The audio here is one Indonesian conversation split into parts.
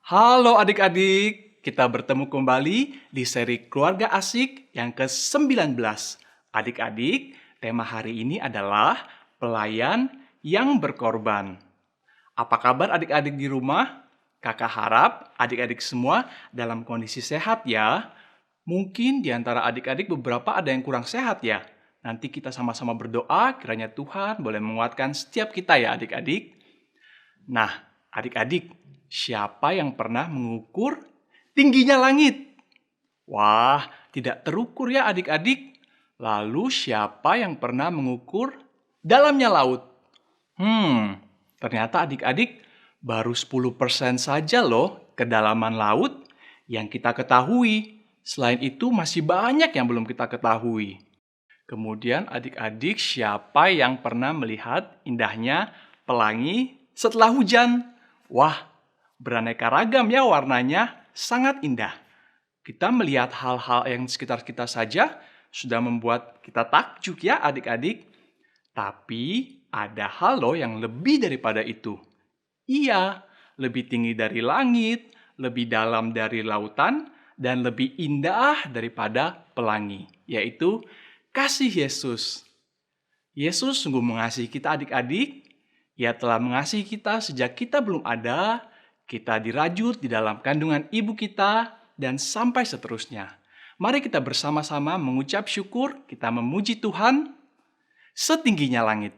Halo adik-adik, kita bertemu kembali di seri Keluarga Asik yang ke-19. Adik-adik, tema hari ini adalah pelayan yang berkorban. Apa kabar adik-adik di rumah? Kakak harap adik-adik semua dalam kondisi sehat ya. Mungkin di antara adik-adik beberapa ada yang kurang sehat ya. Nanti kita sama-sama berdoa kiranya Tuhan boleh menguatkan setiap kita ya adik-adik. Nah, adik-adik, siapa yang pernah mengukur tingginya langit? Wah, tidak terukur ya adik-adik. Lalu siapa yang pernah mengukur dalamnya laut? Ternyata adik-adik baru 10% saja loh kedalaman laut yang kita ketahui. Selain itu masih banyak yang belum kita ketahui. Kemudian adik-adik siapa yang pernah melihat indahnya pelangi setelah hujan? Wah, beraneka ragam ya warnanya, sangat indah. Kita melihat hal-hal yang di sekitar kita saja sudah membuat kita takjub ya adik-adik. Tapi ada hal loh yang lebih daripada itu. Iya, lebih tinggi dari langit, lebih dalam dari lautan, dan lebih indah daripada pelangi, yaitu kasih Yesus. Yesus sungguh mengasihi kita adik-adik. Ia telah mengasihi kita sejak kita belum ada, kita dirajut di dalam kandungan ibu kita, dan sampai seterusnya. Mari kita bersama-sama mengucap syukur, kita memuji Tuhan setingginya langit.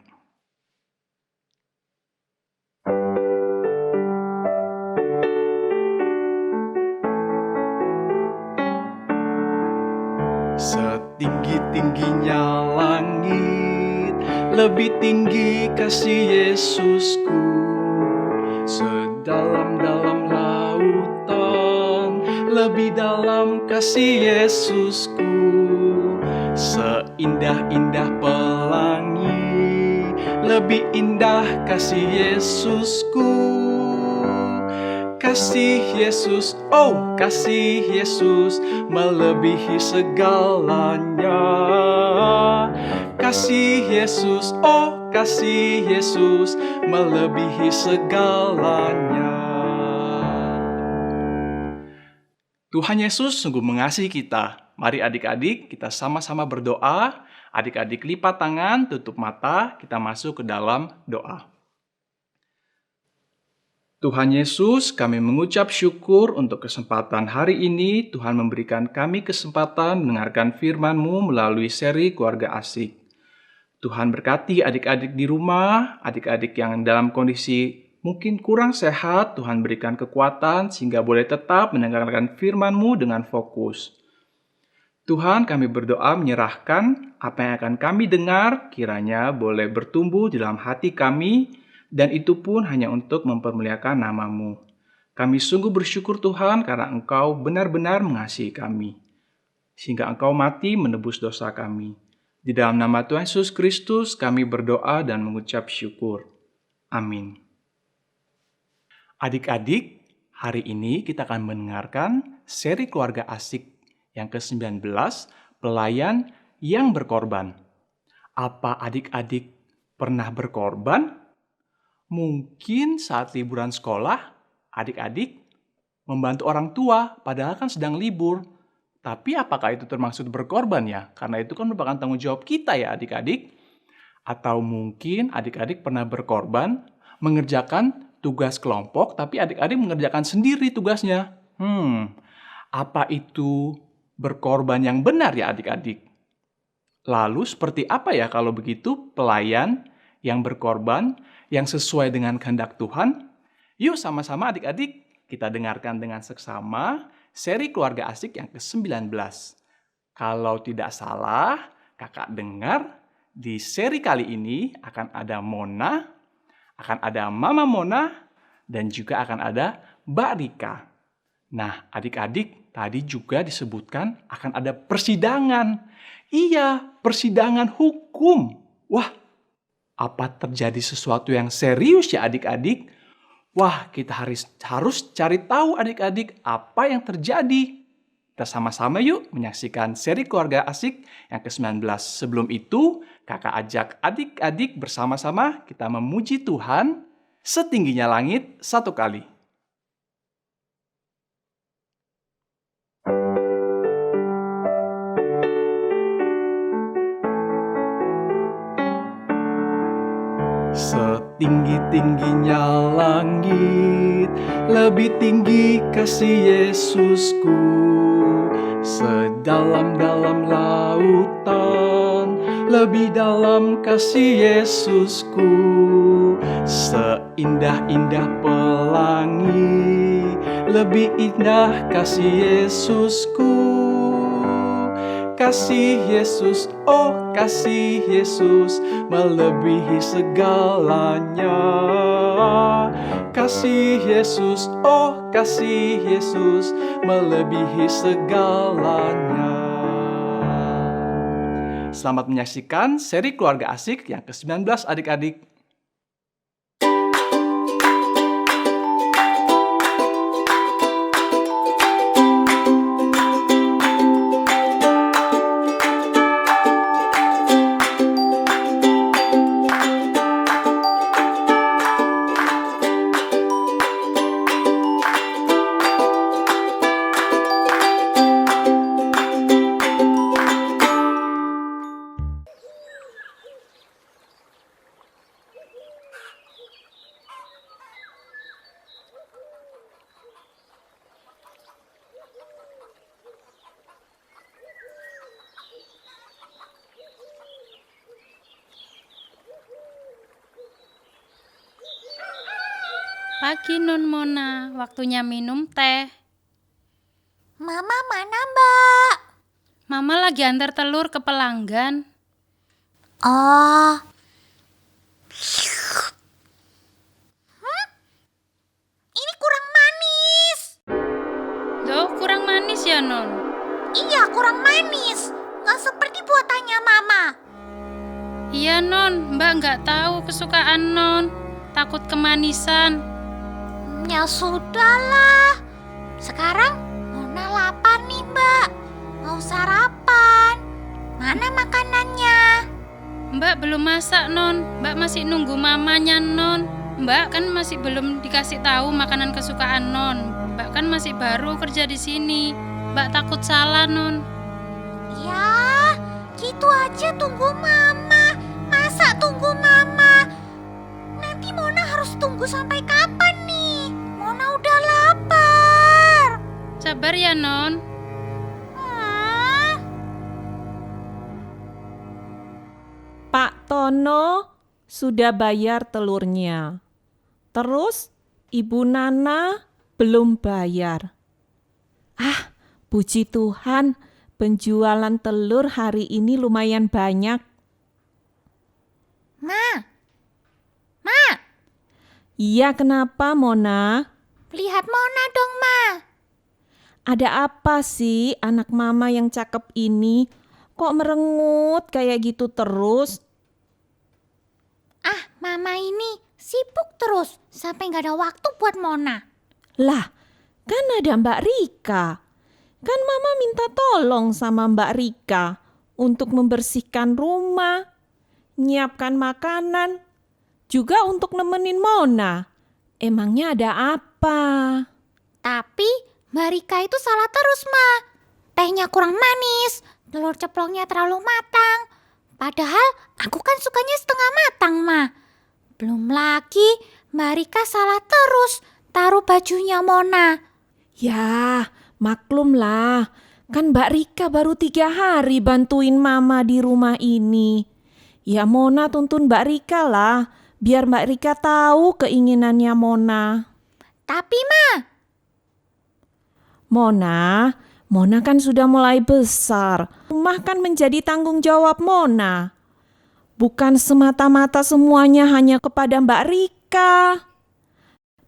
Setinggi-tingginya langit, lebih tinggi kasih Yesusku. Sedalam-dalam lautan, lebih dalam kasih Yesusku. Seindah-indah pelangi, lebih indah kasih Yesusku. Kasih Yesus, oh kasih Yesus, melebihi segalanya. Kasih Yesus, oh kasih Yesus, melebihi segalanya. Tuhan Yesus sungguh mengasihi kita. Mari adik-adik kita sama-sama berdoa. Adik-adik lipat tangan, tutup mata, kita masuk ke dalam doa. Tuhan Yesus, kami mengucap syukur untuk kesempatan hari ini. Tuhan memberikan kami kesempatan mendengarkan firman-Mu melalui seri Keluarga Asik. Tuhan berkati adik-adik di rumah, adik-adik yang dalam kondisi mungkin kurang sehat. Tuhan berikan kekuatan sehingga boleh tetap mendengarkan firman-Mu dengan fokus. Tuhan, kami berdoa menyerahkan apa yang akan kami dengar, kiranya boleh bertumbuh di dalam hati kami, dan itu pun hanya untuk mempermuliakan nama-Mu. Kami sungguh bersyukur Tuhan karena Engkau benar-benar mengasihi kami, sehingga Engkau mati menebus dosa kami. Di dalam nama Tuhan Yesus Kristus kami berdoa dan mengucap syukur. Amin. Adik-adik, hari ini kita akan mendengarkan seri Keluarga Asik yang ke-19, Pelayan yang Berkorban. Apa adik-adik pernah berkorban? Mungkin saat liburan sekolah, adik-adik membantu orang tua, padahal kan sedang libur. Tapi apakah itu termasuk berkorban ya? Karena itu kan merupakan tanggung jawab kita ya adik-adik. Atau mungkin adik-adik pernah berkorban mengerjakan tugas kelompok, tapi adik-adik mengerjakan sendiri tugasnya. Apa itu berkorban yang benar ya adik-adik? Lalu seperti apa ya kalau begitu pelayan yang berkorban yang sesuai dengan kehendak Tuhan? Yuk sama-sama adik-adik kita dengarkan dengan seksama seri Keluarga Asik yang ke-19. Kalau tidak salah, kakak dengar di seri kali ini akan ada Mona, akan ada Mama Mona, dan juga akan ada Mbak Rika. Nah, adik-adik tadi juga disebutkan akan ada persidangan. Iya, persidangan hukum. Wah, apa terjadi sesuatu yang serius ya adik-adik? Wah, kita harus cari tahu adik-adik apa yang terjadi. Kita sama-sama yuk menyaksikan seri Keluarga Asik yang ke-19. Sebelum itu, kakak ajak adik-adik bersama-sama kita memuji Tuhan setingginya langit satu kali. Setinggi-tingginya langit, lebih tinggi kasih Yesusku. Sedalam-dalam lautan, lebih dalam kasih Yesusku. Seindah-indah pelangi, lebih indah kasih Yesusku. Kasih Yesus, oh kasih Yesus, melebihi segalanya. Kasih Yesus, oh kasih Yesus, melebihi segalanya. Selamat menyaksikan seri Keluarga Asik yang ke-19 adik-adik. Pagi Non Mona, waktunya minum teh. Mama mana, Mbak? Mama lagi antar telur ke pelanggan. Oh. Ini kurang manis. Loh, kurang manis ya Non? Iya, kurang manis. Nggak seperti buatannya Mama. Iya Non, Mbak nggak tahu kesukaan Non. Takut kemanisan. Ya sudahlah. Sekarang Mona lapar nih, Mbak. Mau sarapan. Mana makanannya? Mbak belum masak Non, Mbak masih nunggu mamanya Non. Mbak kan masih belum dikasih tahu makanan kesukaan Non. Mbak kan masih baru kerja di sini. Mbak takut salah Non. Ya, gitu aja tunggu Mama. Masa tunggu Mama? Nanti Mona harus tunggu sampai kapan nih? Mona udah lapar. Sabar ya Non. Pak Tono sudah bayar telurnya. Terus Ibu Nana belum bayar. Ah, puji Tuhan, penjualan telur hari ini lumayan banyak. Ma. Iya, kenapa Mona? Lihat Mona dong, Ma. Ada apa sih anak mama yang cakep ini? Kok merengut kayak gitu terus? Ah, Mama ini sibuk terus sampai gak ada waktu buat Mona. Lah, kan ada Mbak Rika. Kan mama minta tolong sama Mbak Rika untuk membersihkan rumah, nyiapkan makanan, juga untuk nemenin Mona. Emangnya ada apa? Tapi Mbak Rika itu salah terus, Ma. Tehnya kurang manis, telur ceplongnya terlalu matang. Padahal aku kan sukanya setengah matang, Ma. Belum lagi Mbak Rika salah terus taruh bajunya Mona. Ya, maklum lah. Kan Mbak Rika baru 3 hari bantuin mama di rumah ini. Ya Mona tuntun Mbak Rika lah, biar Mbak Rika tahu keinginannya Mona. Tapi, Ma, Mona kan sudah mulai besar. Rumah kan menjadi tanggung jawab Mona. Bukan semata-mata semuanya hanya kepada Mbak Rika.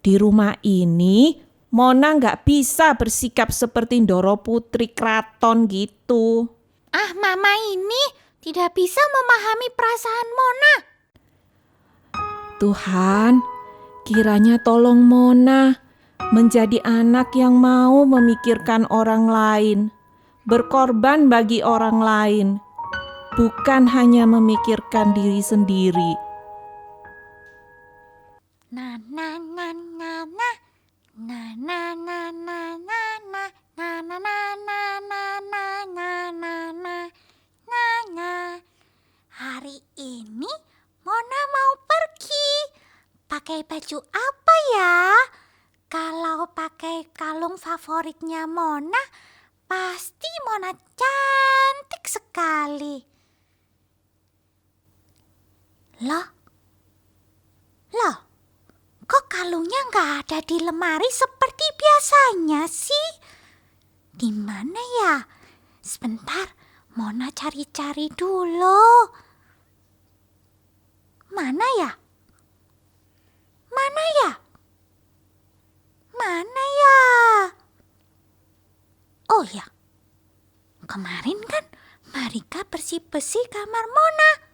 Di rumah ini, Mona nggak bisa bersikap seperti Ndoro Putri Kraton gitu. Mama ini tidak bisa memahami perasaan Mona. Tuhan, kiranya tolong Mona menjadi anak yang mau memikirkan orang lain, berkorban bagi orang lain, bukan hanya memikirkan diri sendiri. Na na na na na na na na na na na na na na na na na na na. Hari ini Mona mau pergi. pakai baju apa ya? Kalau pakai kalung favoritnya Mona, pasti Mona cantik sekali. Loh, kok kalungnya nggak ada di lemari seperti biasanya sih? Di mana ya? Sebentar, Mona cari-cari dulu. Mana ya? Mana ya? Mana ya? Oh ya, kemarin kan Marika bersih-bersih kamar Mona.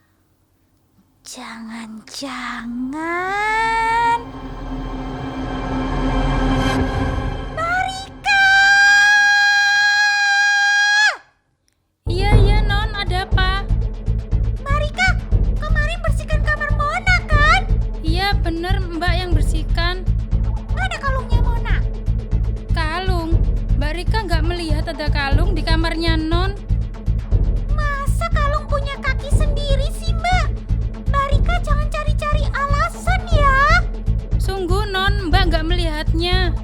Jangan-jangan Marika! Iya, Non, ada apa? Marika, kemarin bersihkan kamar Mona kan? Iya, bener Mbak yang bersihkan. Mana kalungnya Mona? Kalung? Mbak Rika nggak melihat ada kalung di kamarnya Non. Masa kalung punya kaki sendiri sih, Mbak? Mbak Rika jangan cari-cari alasan ya. Sungguh Non, Mbak nggak melihatnya.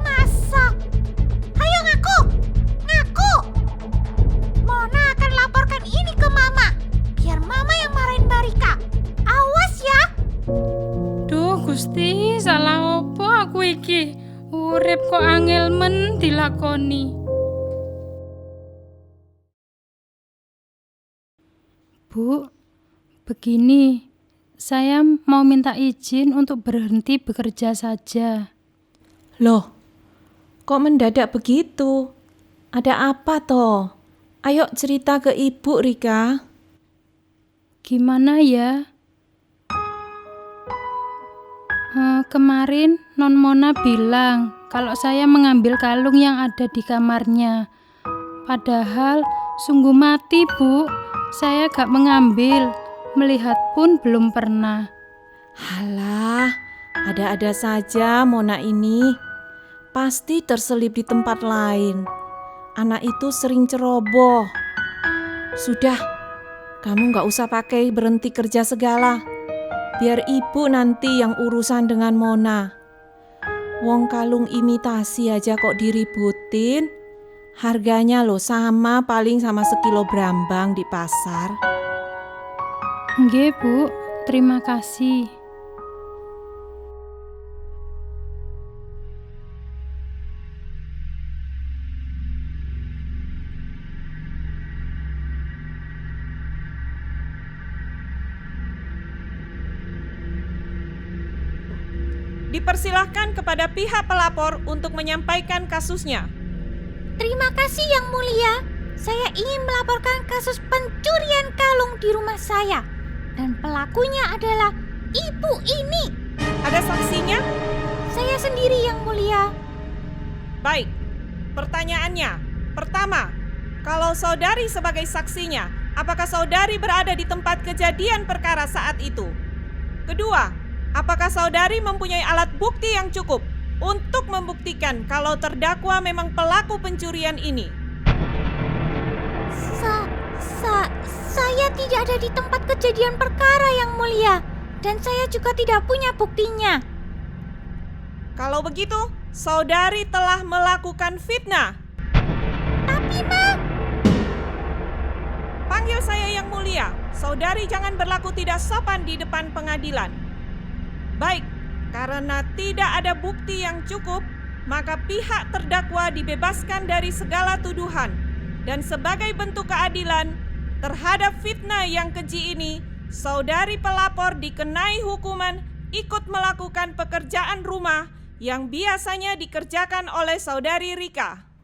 Masa? Ayo ngaku! Ngaku! Mona akan laporkan ini ke Mama. Biar Mama yang marahin Mbak Rika. Awas ya! Duh Gusti, salah opo aku iki? Urip kok angel men dilakoni. Bu, begini, saya mau minta izin untuk berhenti bekerja saja. Loh, kok mendadak begitu? Ada apa toh? Ayo cerita ke Ibu, Rika. Gimana ya? Kemarin Non Mona bilang kalau saya mengambil kalung yang ada di kamarnya. Padahal sungguh mati, Bu. Saya gak mengambil, melihat pun belum pernah. Halah, ada-ada saja Mona ini. Pasti terselip di tempat lain. Anak itu sering ceroboh. Sudah, kamu gak usah pakai berhenti kerja segala. Biar ibu nanti yang urusan dengan Mona. Wong kalung imitasi aja kok diributin. Harganya loh sama paling sama sekilo brambang di pasar. Nggih, Bu. Terima kasih. Dipersilahkan kepada pihak pelapor untuk menyampaikan kasusnya. Terima kasih Yang Mulia. Saya ingin melaporkan kasus pencurian kalung di rumah saya. Dan pelakunya adalah ibu ini. Ada saksinya? Saya sendiri Yang Mulia. Baik, pertanyaannya. Pertama, kalau saudari sebagai saksinya, apakah saudari berada di tempat kejadian perkara saat itu? Kedua, apakah saudari mempunyai alat bukti yang cukup untuk membuktikan kalau terdakwa memang pelaku pencurian ini? Saya tidak ada di tempat kejadian perkara Yang Mulia. Dan saya juga tidak punya buktinya. Kalau begitu, saudari telah melakukan fitnah. Tapi Ma, Panggil saya Yang Mulia. Saudari jangan berlaku tidak sopan di depan pengadilan. Baik, karena tidak ada bukti yang cukup, maka pihak terdakwa dibebaskan dari segala tuduhan. Dan sebagai bentuk keadilan terhadap fitnah yang keji ini, saudari pelapor dikenai hukuman ikut melakukan pekerjaan rumah yang biasanya dikerjakan oleh saudari Rika.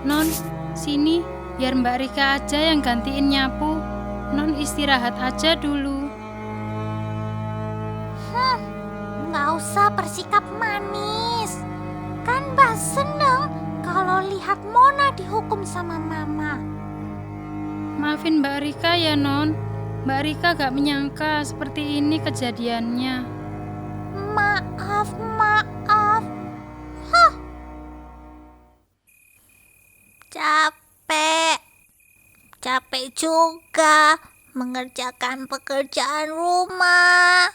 Non, sini, biar Mbak Rika aja yang gantiin nyapu. Non istirahat aja dulu. nggak usah bersikap manis. Kan Mbak seneng kalau lihat Mona dihukum sama Mama. Maafin Mbak Rika ya, Non. Mbak Rika gak menyangka seperti ini kejadiannya. Maaf. Capek juga mengerjakan pekerjaan rumah.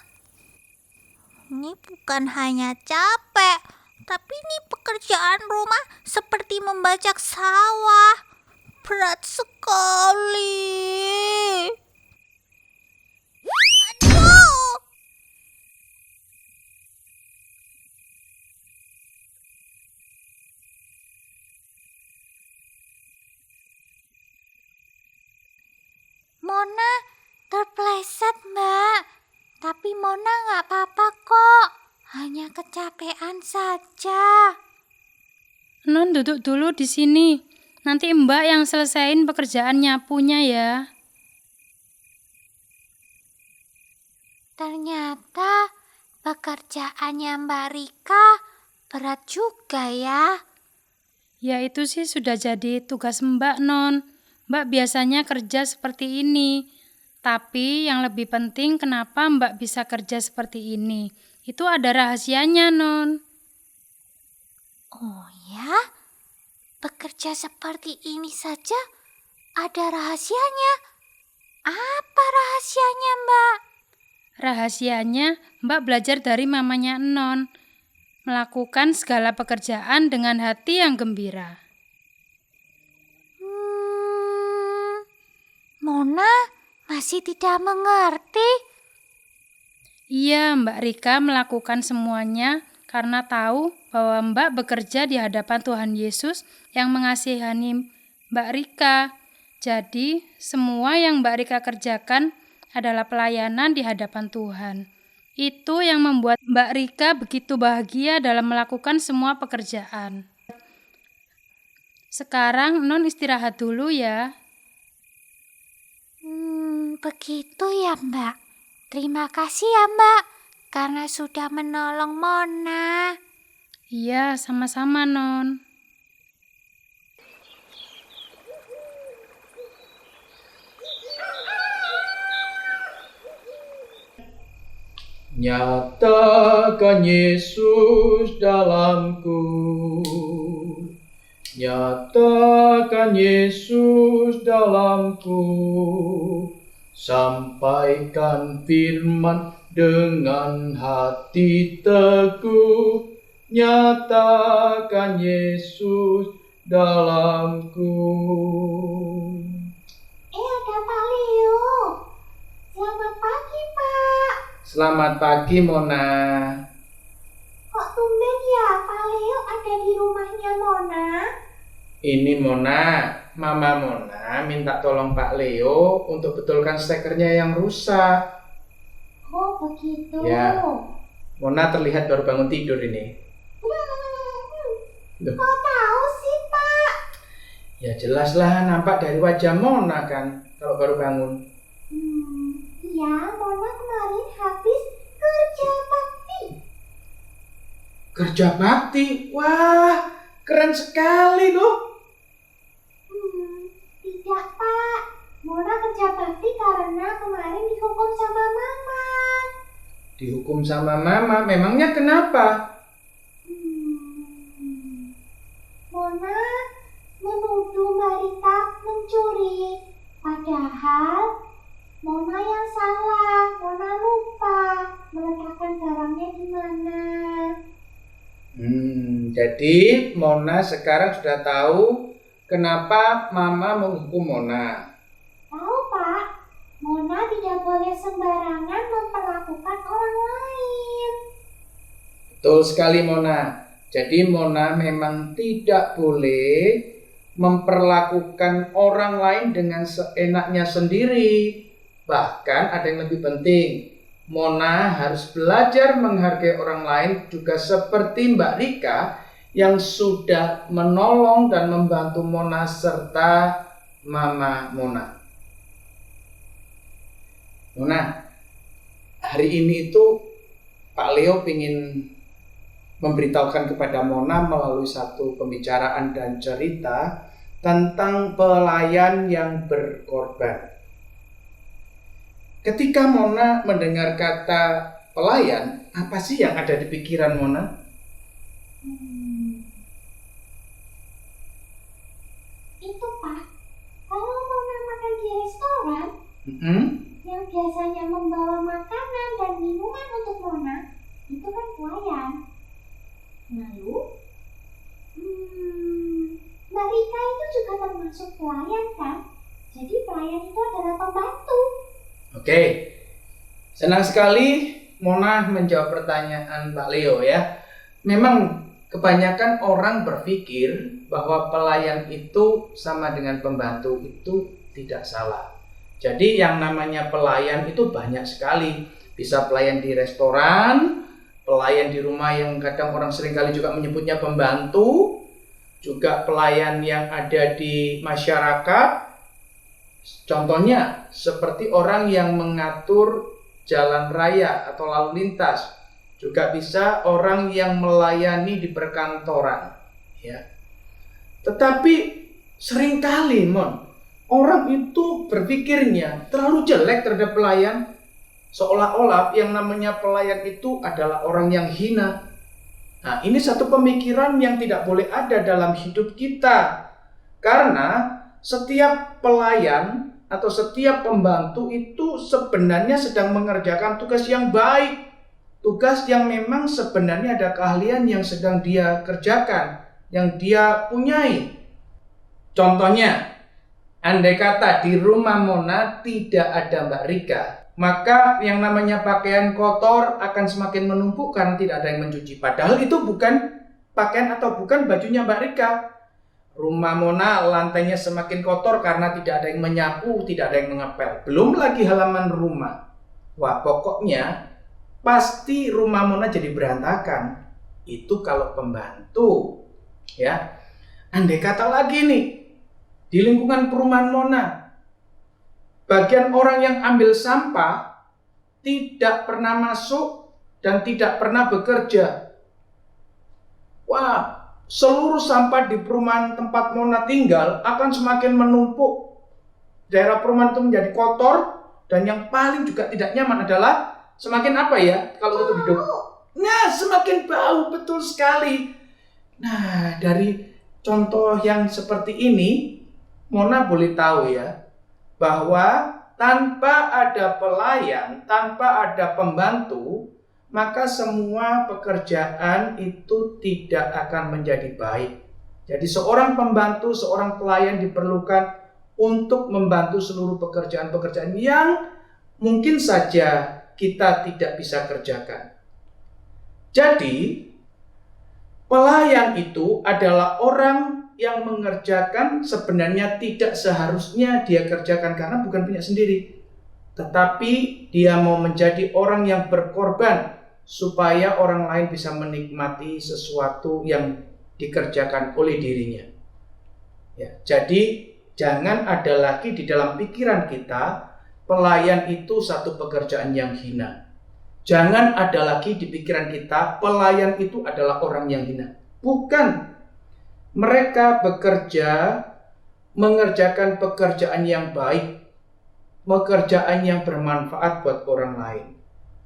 Ini bukan hanya capek, tapi ini pekerjaan rumah seperti membajak sawah. Berat sekali. Aduh! Mona terpleset, Mbak. Tapi Mona nggak apa-apa kok. Hanya kecapean saja. Non duduk dulu di sini. Nanti Mbak yang selesaiin pekerjaan nyapunya ya. Ternyata pekerjaannya Mbak Rika berat juga ya. Ya itu sih sudah jadi tugas Mbak, Non. Mbak biasanya kerja seperti ini. Tapi yang lebih penting kenapa Mbak bisa kerja seperti ini. Itu ada rahasianya, Non. Oh ya? Bekerja seperti ini saja ada rahasianya. Apa rahasianya, Mbak? Rahasianya Mbak belajar dari mamanya Non. Melakukan segala pekerjaan dengan hati yang gembira. Mona masih tidak mengerti. Iya, Mbak Rika melakukan semuanya karena tahu bahwa Mbak bekerja di hadapan Tuhan Yesus yang mengasihani Mbak Rika. Jadi, semua yang Mbak Rika kerjakan adalah pelayanan di hadapan Tuhan. Itu yang membuat Mbak Rika begitu bahagia dalam melakukan semua pekerjaan. Sekarang Non istirahat dulu ya. Begitu ya, Mbak. Terima kasih ya, Mbak, karena sudah menolong Mona. Iya, sama-sama Non. Nyatakan Yesus dalamku. Nyatakan Yesus dalamku. Sampaikan firman dengan hati teguh. Nyatakan Yesus dalamku. Ada Pak Leo. Selamat pagi, Pak. Selamat pagi, Mona. Kok tumben ya Pak Leo ada di rumahnya Mona? Ini Mona, Mama Mona minta tolong Pak Leo untuk betulkan stekernya yang rusak. Oh, begitu. Ya. Mona terlihat baru bangun tidur ini. Loh. Kok tahu sih, Pak? Ya jelaslah, nampak dari wajah Mona kan kalau baru bangun. Iya, Mona kemarin habis kerja bakti. Kerja bakti? Wah, keren sekali loh. Tidak, Pak. Mona kerja bakti karena kemarin dihukum sama Mama. Dihukum sama Mama, memangnya kenapa? Mona menuduh Mbak Rika mencuri. Padahal Mona yang salah. Mona lupa meletakkan barangnya di mana. Jadi Mona sekarang sudah tahu kenapa Mama menghukum Mona. Tahu, Pak? Mona tidak boleh sembarangan memperlakukan orang lain. Betul sekali Mona. Jadi Mona memang tidak boleh memperlakukan orang lain dengan seenaknya sendiri. Bahkan ada yang lebih penting. Mona harus belajar menghargai orang lain juga seperti Mbak Rika yang sudah menolong dan membantu Mona serta Mama Mona. Mona, hari ini itu Pak Leo ingin memberitahukan kepada Mona melalui satu pembicaraan dan cerita tentang pelayan yang berkorban. Ketika Mona mendengar kata pelayan, apa sih yang ada di pikiran Mona? Itu Pak, kalau Mona makan di restoran, yang biasanya membawa makanan dan minuman untuk Mona, itu kan pelayan. Lalu, Mbak Rika itu juga termasuk pelayan kan? Jadi pelayan itu adalah pembantu. Oke, senang sekali Mona menjawab pertanyaan Mbak Leo ya. Memang kebanyakan orang berpikir bahwa pelayan itu sama dengan pembantu, itu tidak salah. Jadi yang namanya pelayan itu banyak sekali. Bisa pelayan di restoran, pelayan di rumah yang kadang orang seringkali juga menyebutnya pembantu, juga pelayan yang ada di masyarakat. Contohnya seperti orang yang mengatur jalan raya atau lalu lintas, juga bisa orang yang melayani di perkantoran, ya. Tetapi seringkali orang itu berpikirnya terlalu jelek terhadap pelayan, seolah-olah yang namanya pelayan itu adalah orang yang hina. Nah, ini satu pemikiran yang tidak boleh ada dalam hidup kita, karena setiap pelayan atau setiap pembantu itu sebenarnya sedang mengerjakan tugas yang baik, tugas yang memang sebenarnya ada keahlian yang sedang dia kerjakan, yang dia punyai. Contohnya, andai kata di rumah Mona tidak ada Mbak Rika, maka yang namanya pakaian kotor akan semakin menumpuk karena tidak ada yang mencuci. Padahal itu bukan pakaian atau bukan bajunya Mbak Rika. Rumah Mona lantainya semakin kotor karena tidak ada yang menyapu, tidak ada yang mengepel. Belum lagi halaman rumah. Wah, pokoknya pasti rumah Mona jadi berantakan. Itu kalau pembantu, ya. Andai kata lagi nih, di lingkungan perumahan Mona, bagian orang yang ambil sampah tidak pernah masuk dan tidak pernah bekerja. Wah, seluruh sampah di perumahan tempat Mona tinggal akan semakin menumpuk. Daerah perumahan itu menjadi kotor, dan yang paling juga tidak nyaman adalah semakin apa ya kalau itu hidup? Nah, semakin bau, betul sekali. Nah, dari contoh yang seperti ini, Mona boleh tahu ya, bahwa tanpa ada pelayan, tanpa ada pembantu, maka semua pekerjaan itu tidak akan menjadi baik. Jadi seorang pembantu, seorang pelayan diperlukan untuk membantu seluruh pekerjaan-pekerjaan yang mungkin saja kita tidak bisa kerjakan. Jadi, pelayan itu adalah orang yang mengerjakan sebenarnya tidak seharusnya dia kerjakan karena bukan punya sendiri. Tetapi dia mau menjadi orang yang berkorban supaya orang lain bisa menikmati sesuatu yang dikerjakan oleh dirinya. Ya, jadi jangan ada lagi di dalam pikiran kita pelayan itu satu pekerjaan yang hina. Jangan ada lagi di pikiran kita pelayan itu adalah orang yang hina. Bukan. Mereka bekerja, mengerjakan pekerjaan yang baik, pekerjaan yang bermanfaat buat orang lain.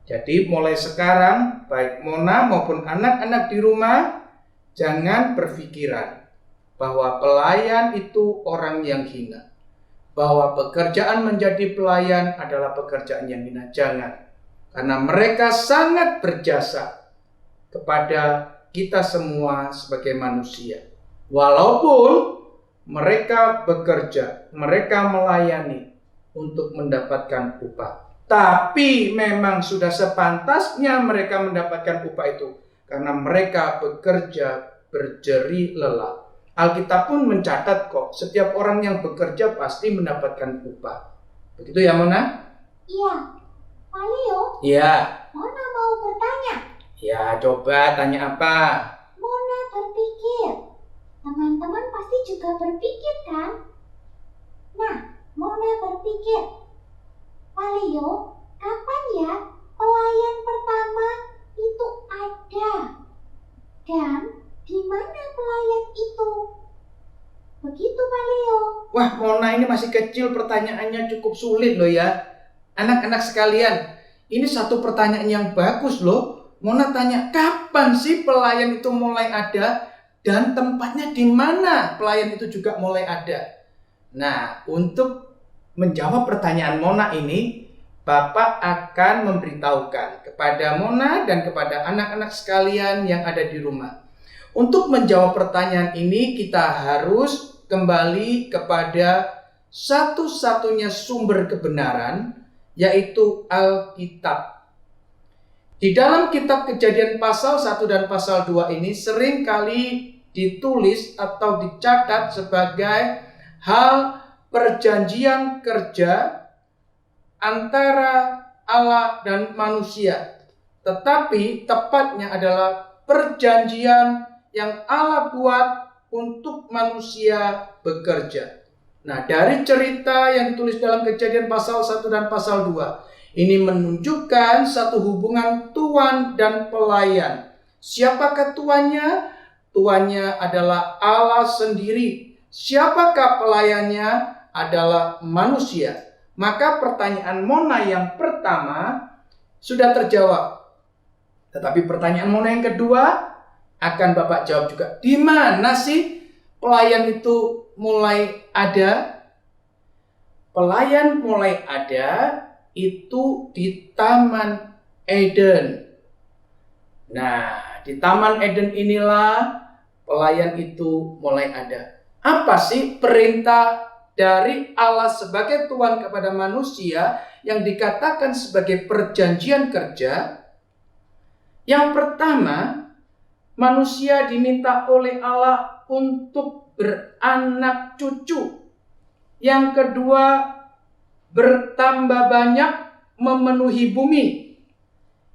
Jadi mulai sekarang, baik Mona maupun anak-anak di rumah, jangan berpikiran bahwa pelayan itu orang yang hina. Bahwa pekerjaan menjadi pelayan adalah pekerjaan yang hina. Jangan. Karena mereka sangat berjasa kepada kita semua sebagai manusia. Walaupun mereka bekerja, mereka melayani untuk mendapatkan upah. Tapi memang sudah sepantasnya mereka mendapatkan upah itu. Karena mereka bekerja berjeri lelah. Alkitab pun mencatat kok, setiap orang yang bekerja pasti mendapatkan upah. Begitu ya Mona? Iya. Pak Leo, Iya. Mona mau bertanya. Ya, coba tanya apa? Mona berpikir. Teman-teman pasti juga berpikir kan? Nah, Mona berpikir. Pak Leo, kapan ya pelayan pertama itu ada? Dan di mana pelayan itu? Begitu Pak Leo. Wah, Mona ini masih kecil, pertanyaannya cukup sulit loh ya. Anak-anak sekalian, ini satu pertanyaan yang bagus loh. Mona tanya, kapan sih pelayan itu mulai ada? Dan tempatnya di mana pelayan itu juga mulai ada? Nah, untuk menjawab pertanyaan Mona ini, Bapak akan memberitahukan kepada Mona dan kepada anak-anak sekalian yang ada di rumah. Untuk menjawab pertanyaan ini, kita harus kembali kepada satu-satunya sumber kebenaran, yaitu Alkitab. Di dalam kitab Kejadian pasal 1 dan pasal 2 ini sering kali ditulis atau dicatat sebagai hal perjanjian kerja antara Allah dan manusia. Tetapi tepatnya adalah perjanjian yang Allah buat untuk manusia bekerja. Nah, dari cerita yang ditulis dalam Kejadian pasal 1 dan pasal 2, ini menunjukkan satu hubungan tuan dan pelayan. Siapakah tuannya? Tuannya adalah Allah sendiri. Siapakah pelayannya? Adalah manusia. Maka pertanyaan Mona yang pertama sudah terjawab. Tetapi pertanyaan Mona yang kedua akan Bapak jawab juga. Di mana sih pelayan itu mulai ada? Pelayan mulai ada itu di Taman Eden. Nah, di Taman Eden inilah pelayan itu mulai ada. Apa sih perintah dari Allah sebagai Tuhan kepada manusia yang dikatakan sebagai perjanjian kerja? Yang pertama, manusia diminta oleh Allah untuk beranak cucu. Yang kedua, bertambah banyak, memenuhi bumi.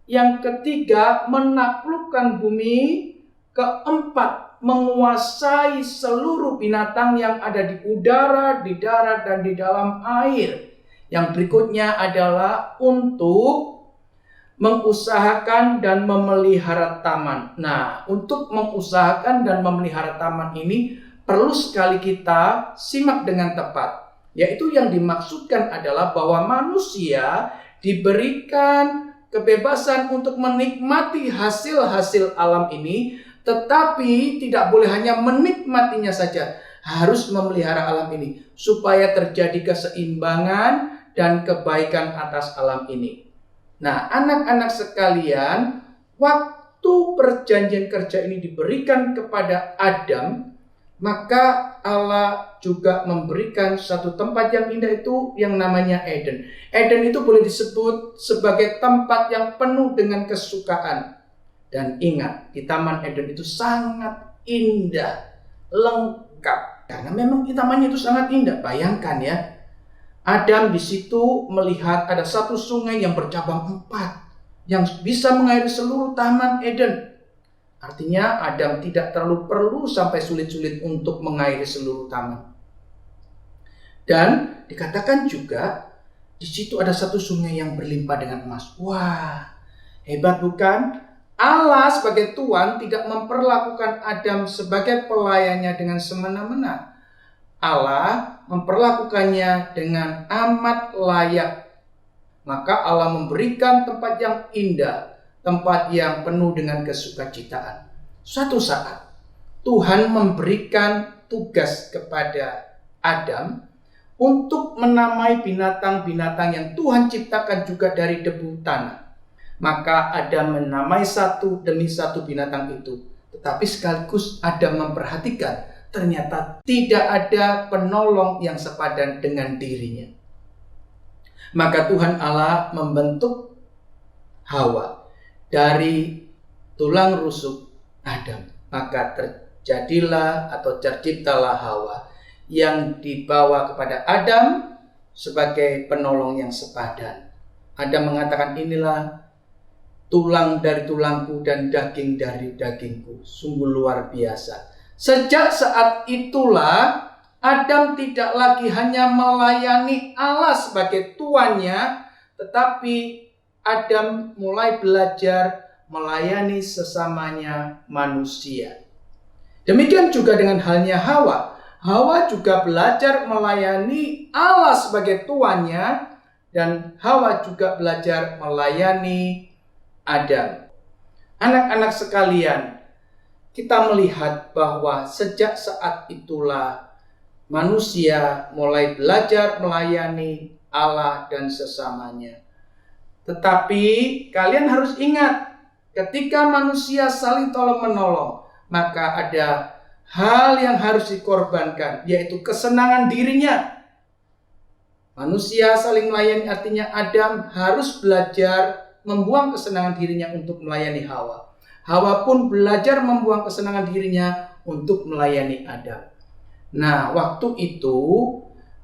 Yang ketiga, menaklukkan bumi. Keempat, menguasai seluruh binatang yang ada di udara, di darat, dan di dalam air. Yang berikutnya adalah untuk mengusahakan dan memelihara taman. Nah, untuk mengusahakan dan memelihara taman ini perlu sekali kita simak dengan tepat. Yaitu yang dimaksudkan adalah bahwa manusia diberikan kebebasan untuk menikmati hasil-hasil alam ini, tetapi tidak boleh hanya menikmatinya saja, harus memelihara alam ini supaya terjadi keseimbangan dan kebaikan atas alam ini. Nah, anak-anak sekalian, waktu perjanjian kerja ini diberikan kepada Adam, maka Allah juga memberikan satu tempat yang indah itu yang namanya Eden. Eden itu boleh disebut sebagai tempat yang penuh dengan kesukaan. Dan ingat, di Taman Eden itu sangat indah, lengkap. Karena memang di tamannya itu sangat indah. Bayangkan ya, Adam di situ melihat ada satu sungai yang bercabang 4 yang bisa mengairi seluruh Taman Eden. Artinya Adam tidak terlalu perlu sampai sulit-sulit untuk mengairi seluruh taman. Dan dikatakan juga di situ ada satu sungai yang berlimpah dengan emas. Wah, hebat bukan? Allah sebagai Tuhan tidak memperlakukan Adam sebagai pelayannya dengan semena-mena. Allah memperlakukannya dengan amat layak. Maka Allah memberikan tempat yang indah, tempat yang penuh dengan kesukacitaan. Suatu saat Tuhan memberikan tugas kepada Adam untuk menamai binatang-binatang yang Tuhan ciptakan juga dari debu tanah. Maka Adam menamai satu demi satu binatang itu. Tetapi sekaligus Adam memperhatikan ternyata tidak ada penolong yang sepadan dengan dirinya. Maka Tuhan Allah membentuk Hawa dari tulang rusuk Adam. Maka terjadilah atau terciptalah Hawa yang dibawa kepada Adam sebagai penolong yang sepadan. Adam mengatakan, inilah tulang dari tulangku dan daging dari dagingku. Sungguh luar biasa. Sejak saat itulah Adam tidak lagi hanya melayani Allah sebagai tuannya, tetapi Adam mulai belajar melayani sesamanya manusia. Demikian juga dengan halnya Hawa. Hawa juga belajar melayani Allah sebagai tuannya, dan Hawa juga belajar melayani Adam. Anak-anak sekalian, kita melihat bahwa sejak saat itulah manusia mulai belajar melayani Allah dan sesamanya. Tetapi kalian harus ingat, ketika manusia saling tolong-menolong, maka ada hal yang harus dikorbankan, yaitu kesenangan dirinya. Manusia saling melayani artinya Adam harus belajar membuang kesenangan dirinya untuk melayani Hawa. Hawa pun belajar membuang kesenangan dirinya untuk melayani Adam. Nah, waktu itu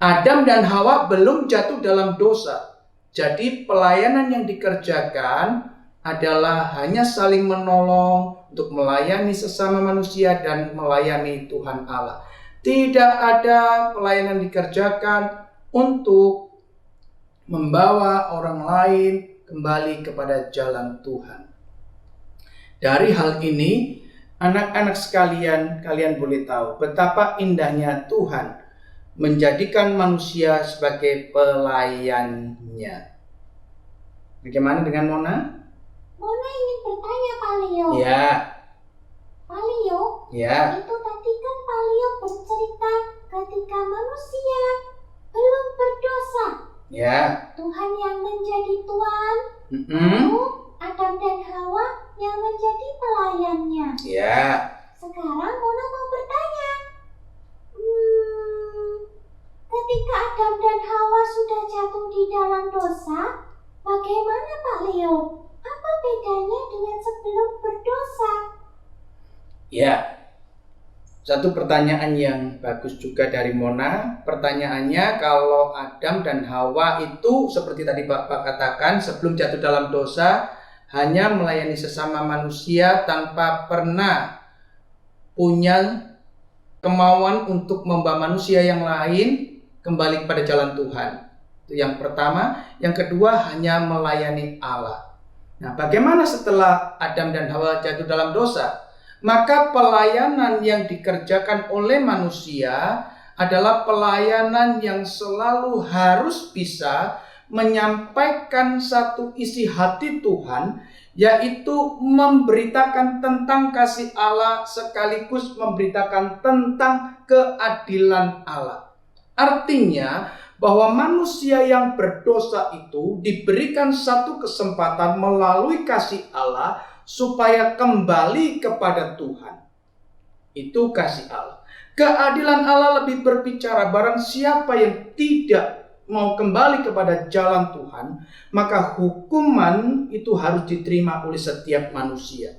Adam dan Hawa belum jatuh dalam dosa. Jadi pelayanan yang dikerjakan adalah hanya saling menolong untuk melayani sesama manusia dan melayani Tuhan Allah. Tidak ada pelayanan dikerjakan untuk membawa orang lain kembali kepada jalan Tuhan. Dari hal ini, anak-anak sekalian, kalian boleh tahu betapa indahnya Tuhan menjadikan manusia sebagai pelayannya. Bagaimana dengan Mona? Mona ingin bertanya, Pak Leo. Ya. Pak Leo, Ya. itu tadi kan Pak Leo bercerita ketika manusia belum berdosa. Ya. Tuhan yang menjadi Tuhan, Mm-mm. lalu Adam dan Hawa yang menjadi pelayannya. Ya. Sekarang Mona mau bertanya. Ketika Adam dan Hawa sudah jatuh di dalam dosa, bagaimana Pak Leo? Apa bedanya dengan sebelum berdosa? Ya. Satu pertanyaan yang bagus juga dari Mona. Pertanyaannya, kalau Adam dan Hawa itu seperti tadi Bapak katakan, sebelum jatuh dalam dosa hanya melayani sesama manusia tanpa pernah punya kemauan untuk membawa manusia yang lain kembali kepada jalan Tuhan. Itu yang pertama. Yang kedua, hanya melayani Allah. Nah, bagaimana setelah Adam dan Hawa jatuh dalam dosa? Maka pelayanan yang dikerjakan oleh manusia adalah pelayanan yang selalu harus bisa menyampaikan satu isi hati Tuhan, yaitu memberitakan tentang kasih Allah sekaligus memberitakan tentang keadilan Allah. Artinya bahwa manusia yang berdosa itu diberikan satu kesempatan melalui kasih Allah supaya kembali kepada Tuhan. Itu kasih Allah. Keadilan Allah lebih berbicara, barang siapa yang tidak mau kembali kepada jalan Tuhan, maka hukuman itu harus diterima oleh setiap manusia.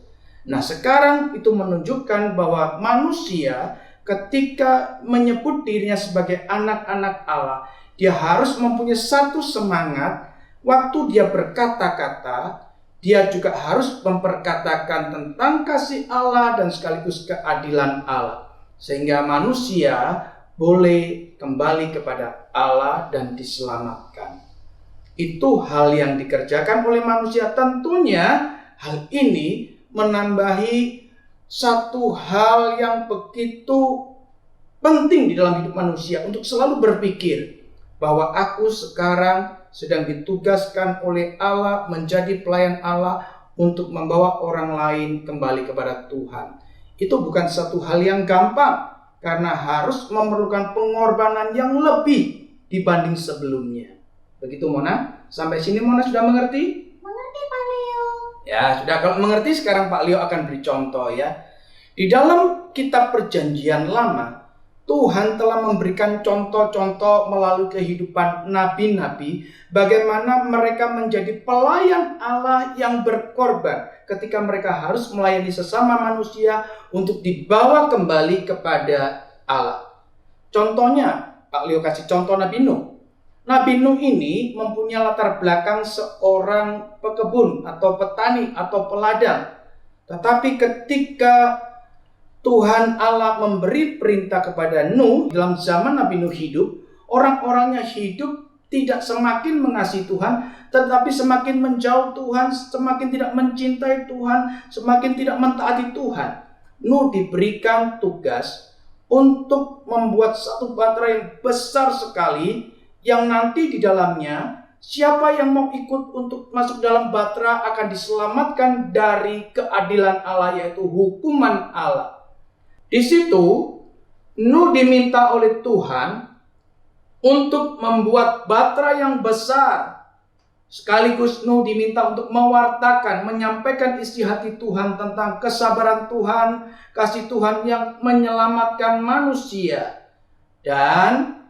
Nah, sekarang itu menunjukkan bahwa manusia ketika menyebut dirinya sebagai anak-anak Allah, dia harus mempunyai satu semangat. Waktu dia berkata-kata, dia juga harus memperkatakan tentang kasih Allah dan sekaligus keadilan Allah, sehingga manusia boleh kembali kepada Allah dan diselamatkan. Itu hal yang dikerjakan oleh manusia. Tentunya hal ini menambahi satu hal yang begitu penting di dalam hidup manusia, untuk selalu berpikir bahwa aku sekarang sedang ditugaskan oleh Allah menjadi pelayan Allah untuk membawa orang lain kembali kepada Tuhan. Itu bukan satu hal yang gampang, karena harus memerlukan pengorbanan yang lebih dibanding sebelumnya. Begitu Mona? Sampai sini Mona sudah mengerti? Mengerti Pak Leo? Ya, sudah. Kalau mengerti, sekarang Pak Leo akan beri contoh ya. Di dalam kitab Perjanjian Lama, Tuhan telah memberikan contoh-contoh melalui kehidupan nabi-nabi, bagaimana mereka menjadi pelayan Allah yang berkorban ketika mereka harus melayani sesama manusia untuk dibawa kembali kepada Allah. Contohnya, Pak Leo kasih contoh Nabi Nuh. Nabi Nuh ini mempunyai latar belakang seorang pekebun atau petani atau peladang. Tetapi ketika Tuhan Allah memberi perintah kepada Nuh, dalam zaman Nabi Nuh hidup, orang-orangnya hidup tidak semakin mengasihi Tuhan, tetapi semakin menjauh Tuhan, semakin tidak mencintai Tuhan, semakin tidak mentaati Tuhan. Nuh diberikan tugas untuk membuat satu batra yang besar sekali, yang nanti di dalamnya siapa yang mau ikut untuk masuk dalam batra akan diselamatkan dari keadilan Allah, yaitu hukuman Allah. Di situ Nuh diminta oleh Tuhan untuk membuat batra yang besar. Sekaligus Nuh diminta untuk mewartakan, menyampaikan isi hati Tuhan tentang kesabaran Tuhan, kasih Tuhan yang menyelamatkan manusia, dan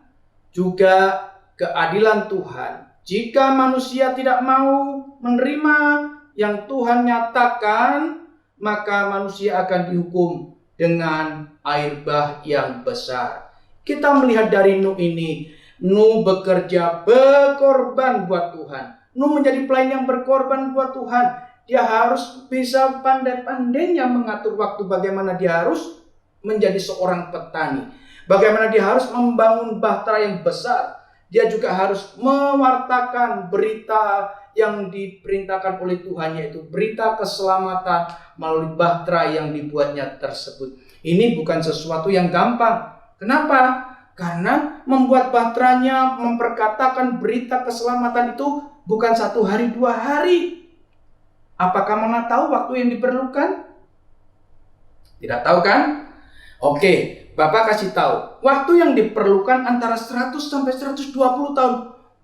juga keadilan Tuhan. Jika manusia tidak mau menerima yang Tuhan nyatakan, maka manusia akan dihukum dengan air bah yang besar. Kita melihat dari Nuh ini, Nuh bekerja berkorban buat Tuhan. Nuh menjadi pelayan yang berkorban buat Tuhan. Dia harus bisa pandai-pandainya mengatur waktu, bagaimana dia harus menjadi seorang petani, bagaimana dia harus membangun bahtera yang besar. Dia juga harus mewartakan berita yang diperintahkan oleh Tuhan, yaitu berita keselamatan melalui bahtera yang dibuatnya tersebut. Ini bukan sesuatu yang gampang. Kenapa? Karena membuat bahteranya, memperkatakan berita keselamatan itu bukan 1 hari 2 hari. Apakah Mona tahu waktu yang diperlukan? Tidak tahu kan? Oke, Bapak kasih tahu. Waktu yang diperlukan antara 100 sampai 120 tahun.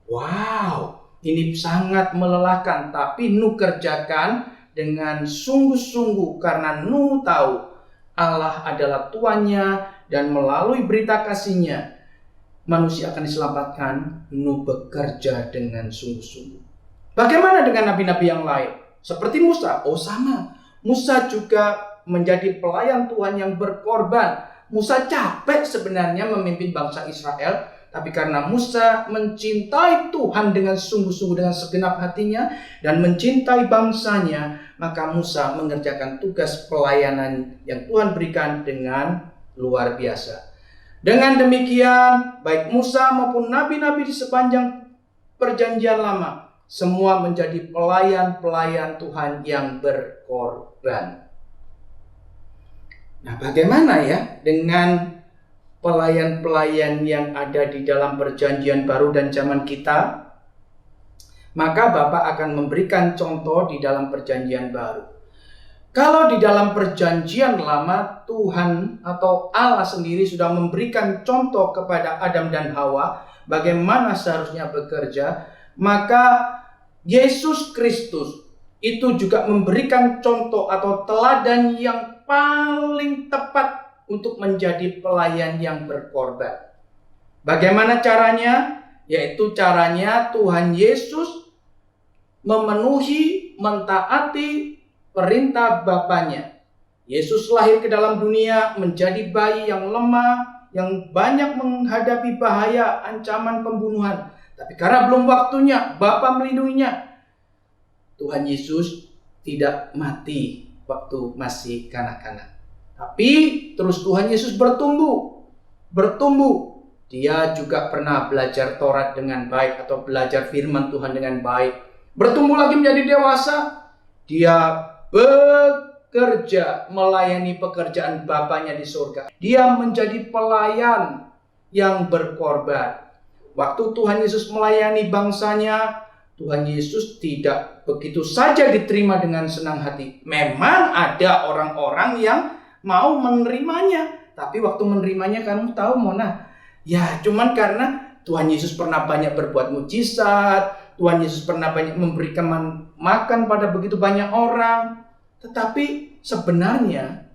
Wow, ini sangat melelahkan. Tapi Nuh kerjakan dengan sungguh-sungguh karena Nuh tahu Allah adalah Tuannya, dan melalui berita kasih-Nya manusia akan diselamatkan. Nuh bekerja dengan sungguh-sungguh. Bagaimana dengan nabi-nabi yang lain? Seperti Musa. Oh sama, Musa juga menjadi pelayan Tuhan yang berkorban. Musa capek sebenarnya memimpin bangsa Israel, tapi karena Musa mencintai Tuhan dengan sungguh-sungguh, dengan segenap hatinya, dan mencintai bangsanya, maka Musa mengerjakan tugas pelayanan yang Tuhan berikan dengan luar biasa. Dengan demikian, baik Musa maupun nabi-nabi di sepanjang perjanjian lama, semua menjadi pelayan-pelayan Tuhan yang berkorban. Nah, bagaimana ya dengan pelayan-pelayan yang ada di dalam perjanjian baru dan zaman kita? Maka Bapak akan memberikan contoh di dalam perjanjian baru. Kalau di dalam perjanjian lama, Tuhan atau Allah sendiri sudah memberikan contoh kepada Adam dan Hawa bagaimana seharusnya bekerja, maka Yesus Kristus itu juga memberikan contoh atau teladan yang paling tepat untuk menjadi pelayan yang berkorban. Bagaimana caranya? Yaitu caranya Tuhan Yesus memenuhi, mentaati perintah Bapanya. Yesus lahir ke dalam dunia menjadi bayi yang lemah, yang banyak menghadapi bahaya, ancaman pembunuhan. Tapi karena belum waktunya, Bapa melindunginya. Tuhan Yesus tidak mati waktu masih kanak-kanak. Tapi terus Tuhan Yesus bertumbuh. Dia juga pernah belajar Taurat dengan baik atau belajar firman Tuhan dengan baik. Bertumbuh lagi menjadi dewasa. Dia bekerja melayani pekerjaan Bapanya di surga. Dia menjadi pelayan yang berkorban. Waktu Tuhan Yesus melayani bangsanya, Tuhan Yesus tidak begitu saja diterima dengan senang hati. Memang ada orang-orang yang mau menerimanya. Tapi waktu menerimanya, kamu tahu Mona, ya cuman karena Tuhan Yesus pernah banyak berbuat mujizat, Tuhan Yesus pernah banyak memberikan makan pada begitu banyak orang. Tetapi sebenarnya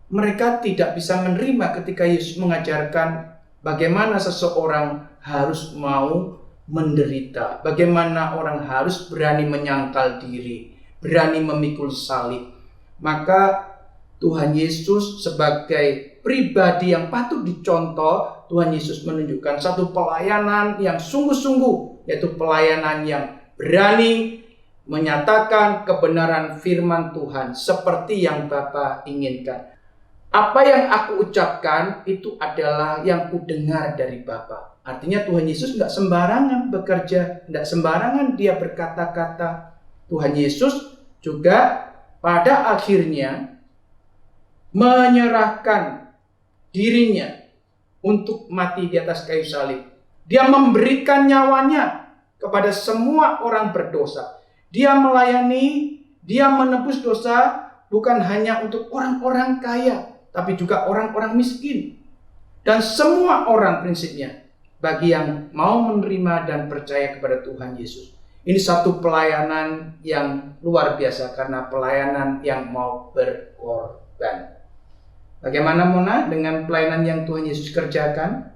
mereka tidak bisa menerima ketika Yesus mengajarkan bagaimana seseorang harus mau menderita, bagaimana orang harus berani menyangkal diri, berani memikul salib. Maka Tuhan Yesus sebagai pribadi yang patut dicontoh, Tuhan Yesus menunjukkan satu pelayanan yang sungguh-sungguh, yaitu pelayanan yang berani menyatakan kebenaran firman Tuhan seperti yang Bapa inginkan. Apa yang aku ucapkan itu adalah yang ku dengar dari Bapa. Artinya Tuhan Yesus tidak sembarangan bekerja, tidak sembarangan dia berkata-kata. Tuhan Yesus juga pada akhirnya menyerahkan dirinya untuk mati di atas kayu salib. Dia memberikan nyawanya kepada semua orang berdosa. Dia melayani, dia menebus dosa bukan hanya untuk orang-orang kaya, tapi juga orang-orang miskin. Dan semua orang prinsipnya bagi yang mau menerima dan percaya kepada Tuhan Yesus. Ini satu pelayanan yang luar biasa karena pelayanan yang mau berkorban. Bagaimana Mona dengan pelayanan yang Tuhan Yesus kerjakan?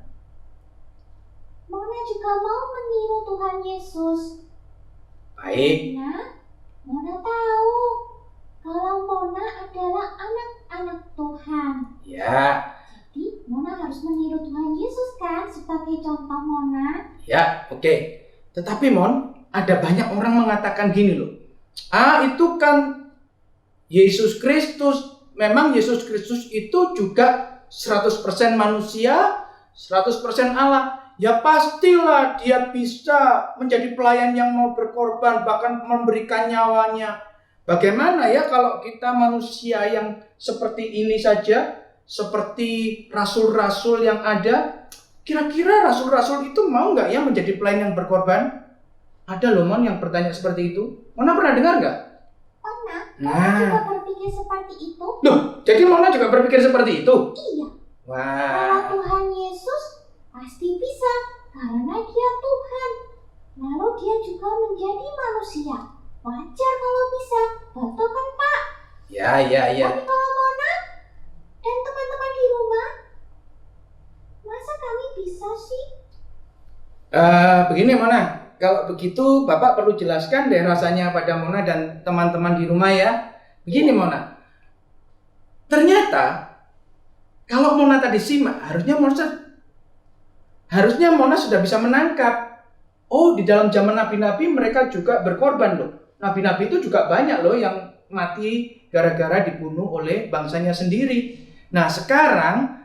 Mona juga mau meniru Tuhan Yesus. Baik. Mona tahu kalau Mona adalah anak-anak Tuhan. Ya, Jadi Mona harus meniru Tuhan Yesus kan sebagai contoh Mona. ya, oke. Tetapi Mon, ada banyak orang mengatakan gini loh. Itu kan Yesus Kristus. Memang Yesus Kristus itu juga 100% manusia, 100% Allah. Ya pastilah dia bisa menjadi pelayan yang mau berkorban, bahkan memberikan nyawanya. Bagaimana ya kalau kita manusia yang seperti ini saja, seperti rasul-rasul yang ada? Kira-kira rasul-rasul itu mau nggak ya menjadi pelayan yang berkorban? Ada loh Mon yang bertanya seperti itu. Mona pernah dengar nggak? Pernah? Nah. Mona juga berpikir seperti itu? Loh, jadi Mona juga berpikir seperti itu? Iya. Kalau Wah, Tuhan Yesus pasti bisa karena dia Tuhan. Lalu dia juga menjadi manusia. Wajar kalau bisa. Betul kan Pak? ya. Tapi kalau Mona dan teman-teman di rumah, masa kami bisa sih? Begini Mona, kalau begitu Bapak perlu jelaskan deh rasanya pada Mona dan teman-teman di rumah ya. Begini Mona, ternyata kalau Mona tadi simak, harusnya Mona sudah bisa menangkap. Oh, di dalam zaman nabi-nabi mereka juga berkorban loh. Nabi-nabi itu juga banyak loh yang mati gara-gara dibunuh oleh bangsanya sendiri. Nah, sekarang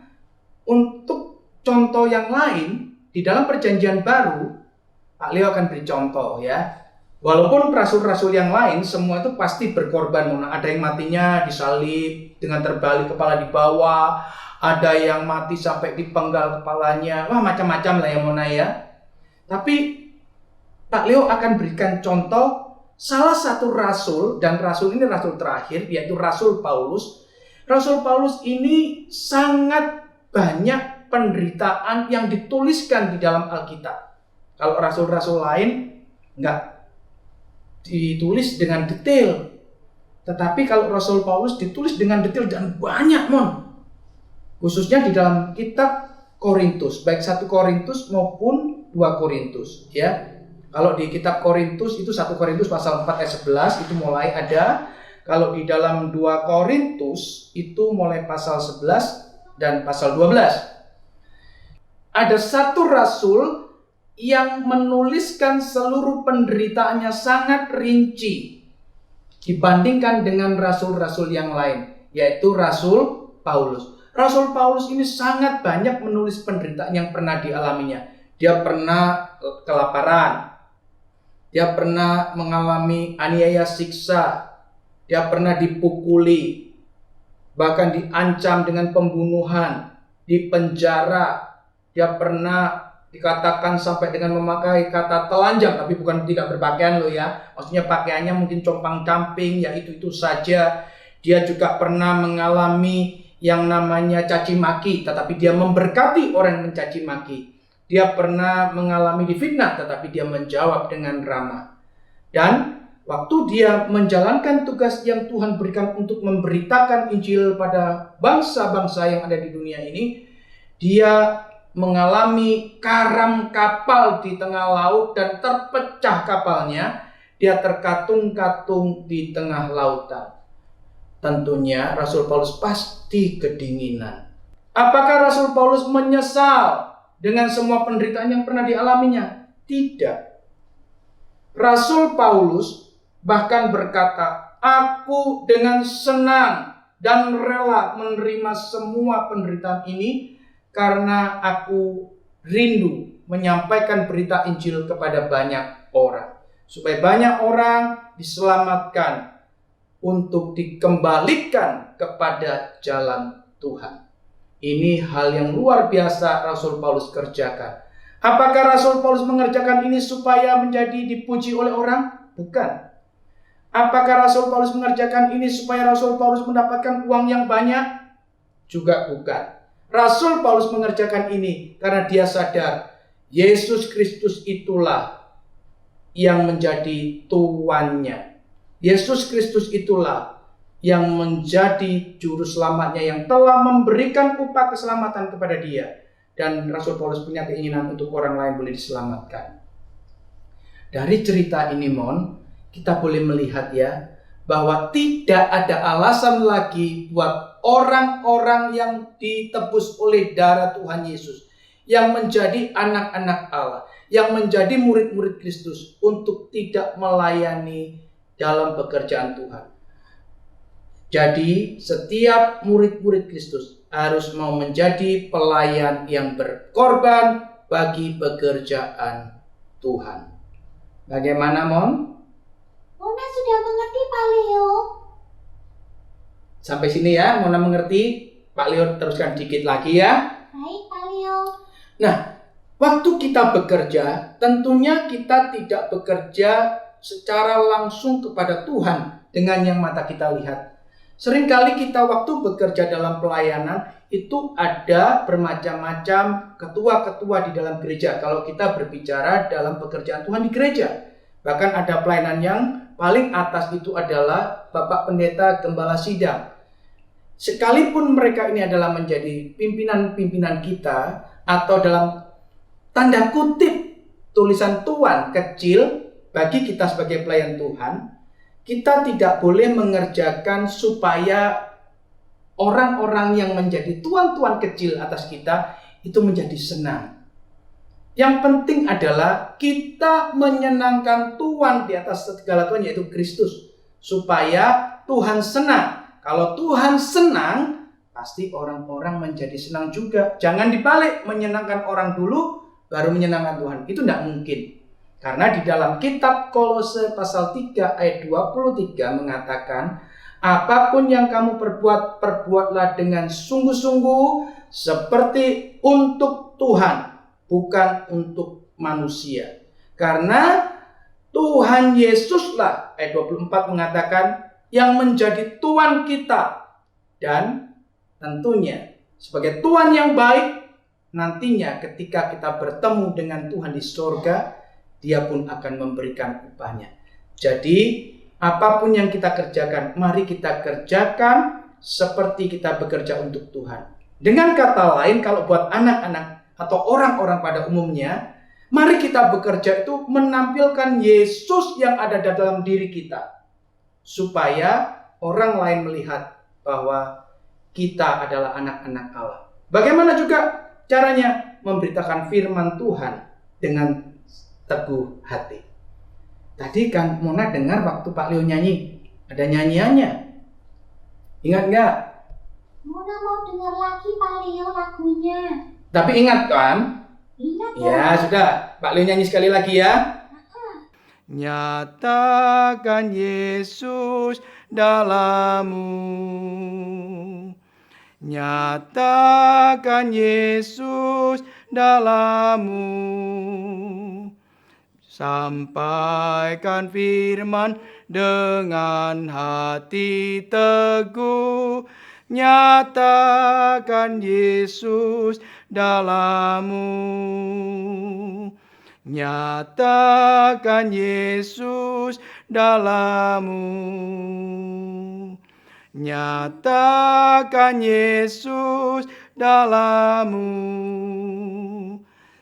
untuk contoh yang lain di dalam perjanjian baru, Pak Leo akan beri contoh ya. Walaupun rasul-rasul yang lain semua itu pasti berkorban, Mona. Ada yang matinya disalib dengan terbalik kepala di bawah, ada yang mati sampai dipenggal kepalanya. Wah, macam-macam lah ya Mona ya. Tapi Pak Leo akan berikan contoh salah satu rasul, dan rasul ini rasul terakhir, yaitu Rasul Paulus. Rasul Paulus ini sangat banyak penderitaan yang dituliskan di dalam Alkitab. Kalau rasul-rasul lain nggak ditulis dengan detail. Tetapi kalau Rasul Paulus ditulis dengan detail dan banyak Mon. Khususnya di dalam kitab Korintus, baik 1 Korintus maupun 2 Korintus ya. Kalau di kitab Korintus itu 1 Korintus pasal 4 ayat 11 itu mulai ada. Kalau di dalam 2 Korintus itu mulai pasal 11 dan pasal 12. Ada satu rasul yang menuliskan seluruh penderitaannya sangat rinci dibandingkan dengan rasul-rasul yang lain, yaitu Rasul Paulus. Rasul Paulus ini sangat banyak menulis penderitaan yang pernah dialaminya. Dia pernah kelaparan, dia pernah mengalami aniaya siksa, dia pernah dipukuli, bahkan diancam dengan pembunuhan, dipenjara, dia pernah dikatakan sampai dengan memakai kata telanjang, tapi bukan tidak berpakaian loh ya. Maksudnya pakaiannya mungkin compang-camping, ya itu saja. Dia juga pernah mengalami yang namanya caci maki, tetapi dia memberkati orang yang mencaci maki. Dia pernah mengalami difitnah, tetapi dia menjawab dengan ramah. Dan waktu dia menjalankan tugas yang Tuhan berikan untuk memberitakan Injil pada bangsa-bangsa yang ada di dunia ini, dia mengalami karam kapal di tengah laut dan terpecah kapalnya. Dia terkatung-katung di tengah lautan. Tentunya Rasul Paulus pasti kedinginan. Apakah Rasul Paulus menyesal dengan semua penderitaan yang pernah dialaminya? Tidak. Rasul Paulus bahkan berkata, "Aku dengan senang dan rela menerima semua penderitaan ini karena aku rindu menyampaikan berita Injil kepada banyak orang. Supaya banyak orang diselamatkan untuk dikembalikan kepada jalan Tuhan." Ini hal yang luar biasa Rasul Paulus kerjakan. Apakah Rasul Paulus mengerjakan ini supaya menjadi dipuji oleh orang? Bukan. Apakah Rasul Paulus mengerjakan ini supaya Rasul Paulus mendapatkan uang yang banyak? Juga bukan. Rasul Paulus mengerjakan ini karena dia sadar Yesus Kristus itulah yang menjadi tuannya. Yesus Kristus itulah yang menjadi juru selamatnya, yang telah memberikan upah keselamatan kepada dia. Dan Rasul Paulus punya keinginan untuk orang lain boleh diselamatkan. Dari cerita ini, kita boleh melihat ya, bahwa tidak ada alasan lagi buat orang-orang yang ditebus oleh darah Tuhan Yesus, yang menjadi anak-anak Allah, yang menjadi murid-murid Kristus, untuk tidak melayani dalam pekerjaan Tuhan. Jadi setiap murid-murid Kristus harus mau menjadi pelayan yang berkorban bagi pekerjaan Tuhan. Bagaimana, Mon? Mona sudah mengerti, Pak Leo. Sampai sini ya, Mona mengerti. Pak Leo teruskan dikit lagi ya. Baik, Pak Leo. Nah, waktu kita bekerja, tentunya kita tidak bekerja secara langsung kepada Tuhan dengan yang mata kita lihat. Seringkali kita waktu bekerja dalam pelayanan itu ada bermacam-macam ketua-ketua di dalam gereja. Kalau kita berbicara dalam pekerjaan Tuhan di gereja, bahkan ada pelayanan yang paling atas itu adalah Bapak Pendeta Gembala Sidang. Sekalipun mereka ini adalah menjadi pimpinan-pimpinan kita, atau dalam tanda kutip tulisan tuan kecil bagi kita sebagai pelayan Tuhan, kita tidak boleh mengerjakan supaya orang-orang yang menjadi tuan-tuan kecil atas kita itu menjadi senang. Yang penting adalah kita menyenangkan Tuhan di atas segala Tuhan, yaitu Kristus, supaya Tuhan senang. Kalau Tuhan senang, pasti orang-orang menjadi senang juga. Jangan dibalik, menyenangkan orang dulu baru menyenangkan Tuhan. Itu tidak mungkin. Karena di dalam kitab Kolose pasal 3 ayat 23 mengatakan, apapun yang kamu perbuat, perbuatlah dengan sungguh-sungguh seperti untuk Tuhan, bukan untuk manusia. Karena Tuhan Yesuslah, ayat 24 mengatakan, yang menjadi Tuhan kita. Dan tentunya sebagai Tuhan yang baik, nantinya ketika kita bertemu dengan Tuhan di surga, Dia pun akan memberikan upahnya. Jadi apapun yang kita kerjakan, mari kita kerjakan seperti kita bekerja untuk Tuhan. Dengan kata lain, kalau buat anak-anak atau orang-orang pada umumnya, mari kita bekerja itu menampilkan Yesus yang ada dalam diri kita, supaya orang lain melihat bahwa kita adalah anak-anak Allah. Bagaimana juga caranya? Memberitakan firman Tuhan dengan teguh hati. Tadi kan Mona dengar waktu Pak Leo nyanyi, ada nyanyiannya. Ingat nggak? Mona mau dengar lagi, Pak Leo, lagunya. Tapi ingat kan? Ingat Ya sudah, Pak Leo nyanyi sekali lagi ya. Nyatakan Yesus dalammu, nyatakan Yesus dalammu, sampaikan firman dengan hati teguh, nyatakan Yesus dalammu, nyatakan Yesus dalammu, nyatakan Yesus dalammu,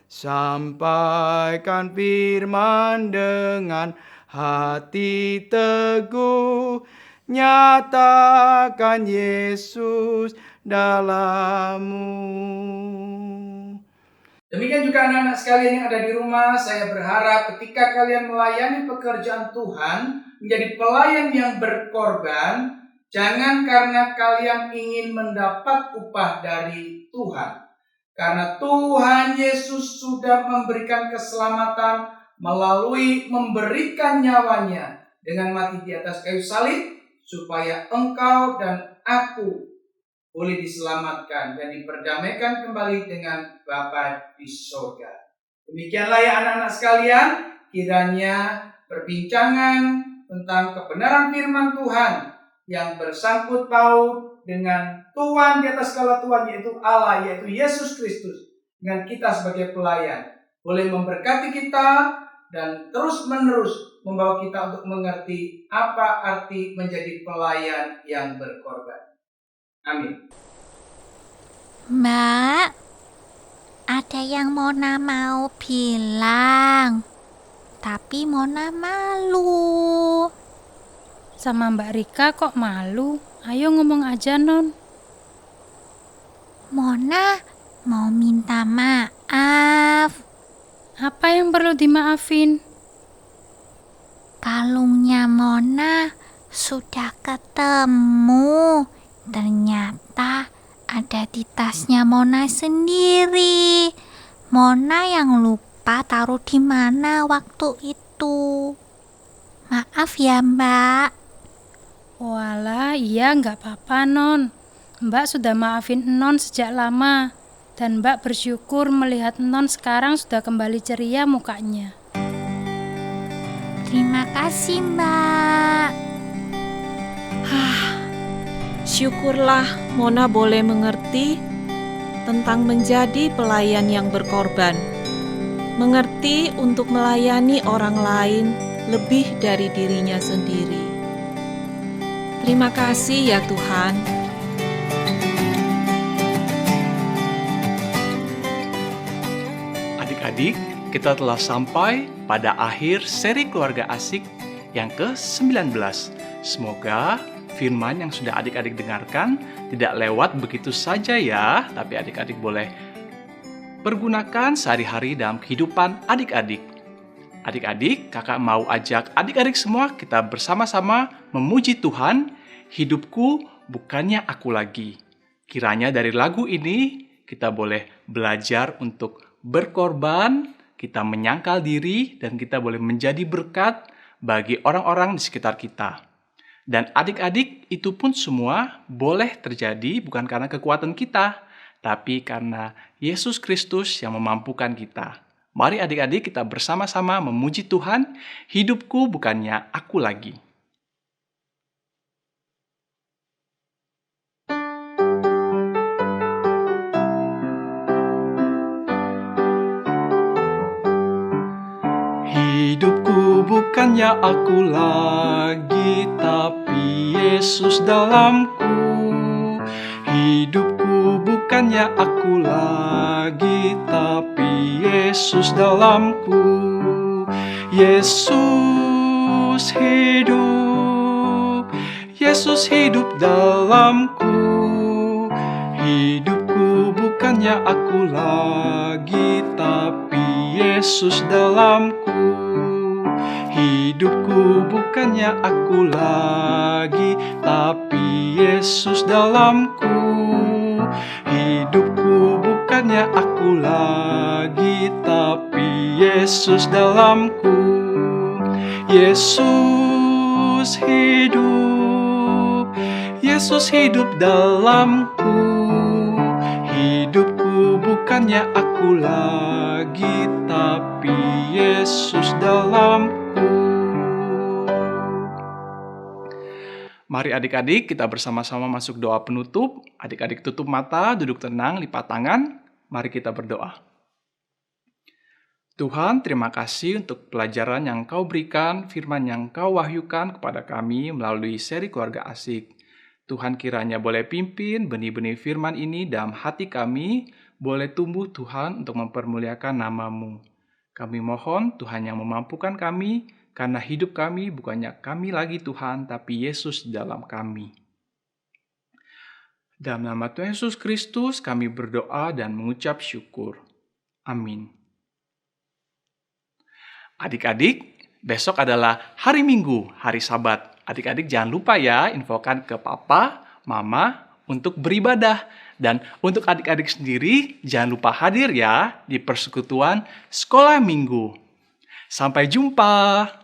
sampaikan firman dengan hati teguh, nyatakan Yesus dalammu. Demikian juga anak-anak sekalian yang ada di rumah, saya berharap ketika kalian melayani pekerjaan Tuhan, menjadi pelayan yang berkorban, jangan karena kalian ingin mendapat upah dari Tuhan. Karena Tuhan Yesus sudah memberikan keselamatan melalui memberikan nyawanya dengan mati di atas kayu salib, supaya engkau dan aku boleh diselamatkan dan diperdamaikan kembali dengan Bapa di surga. Demikianlah ya anak-anak sekalian, kiranya perbincangan tentang kebenaran firman Tuhan yang bersangkut paut dengan Tuhan di atas segala Tuhan, yaitu Allah, yaitu Yesus Kristus, dengan kita sebagai pelayan, boleh memberkati kita dan terus-menerus membawa kita untuk mengerti apa arti menjadi pelayan yang berkorban. Amin. Mbak, ada yang Mona mau bilang, tapi Mona malu. Sama Mbak Rika kok malu? Ayo ngomong aja, Non. Mona mau minta maaf. Apa yang perlu dimaafin? Kalungnya Mona sudah ketemu. Ternyata ada di tasnya Mona sendiri. Mona yang lupa taruh di mana waktu itu. Maaf ya, Mbak. Walah, iya nggak apa-apa, Non. Mbak sudah maafin Non sejak lama. Dan Mbak bersyukur melihat Non sekarang sudah kembali ceria mukanya. Terima kasih, Mbak. Syukurlah Mona boleh mengerti tentang menjadi pelayan yang berkorban. Mengerti untuk melayani orang lain lebih dari dirinya sendiri. Terima kasih ya Tuhan. Adik-adik, kita telah sampai pada akhir seri keluarga asik yang ke-19. Semoga firman yang sudah adik-adik dengarkan tidak lewat begitu saja ya, tapi adik-adik boleh pergunakan sehari-hari dalam kehidupan adik-adik. Adik-adik, kakak mau ajak adik-adik semua kita bersama-sama memuji Tuhan, hidupku bukannya aku lagi. Kiranya dari lagu ini kita boleh belajar untuk berkorban, kita menyangkal diri, dan kita boleh menjadi berkat bagi orang-orang di sekitar kita. Dan adik-adik, itu pun semua boleh terjadi bukan karena kekuatan kita, tapi karena Yesus Kristus yang memampukan kita. Mari adik-adik kita bersama-sama memuji Tuhan, hidupku bukannya aku lagi. Hidupku bukannya aku lagi, tapi Yesus dalamku. Hidupku bukannya aku lagi, tapi Yesus dalamku. Yesus hidup, Yesus hidup dalamku. Hidupku bukannya aku lagi, tapi Yesus dalamku. Hidupku bukannya aku lagi, tapi Yesus dalamku. Hidupku bukannya aku lagi, tapi Yesus dalamku. Yesus hidup, Yesus hidup dalamku. Hidupku bukannya aku lagi, tapi Yesus dalamku. Mari adik-adik kita bersama-sama masuk doa penutup. Adik-adik tutup mata, duduk tenang, lipat tangan. Mari kita berdoa. Tuhan, terima kasih untuk pelajaran yang Kau berikan, firman yang Kau wahyukan kepada kami melalui seri keluarga asik. Tuhan kiranya boleh pimpin benih-benih firman ini dalam hati kami, boleh tumbuh Tuhan untuk mempermuliakan nama-Mu. Kami mohon Tuhan yang memampukan kami, karena hidup kami bukannya kami lagi Tuhan, tapi Yesus dalam kami. Dalam nama Tuhan Yesus Kristus kami berdoa dan mengucap syukur. Amin. Adik-adik, besok adalah hari Minggu, hari Sabat. Adik-adik jangan lupa ya, infokan ke papa, mama untuk beribadah. Dan untuk adik-adik sendiri, jangan lupa hadir ya di persekutuan sekolah minggu. Sampai jumpa.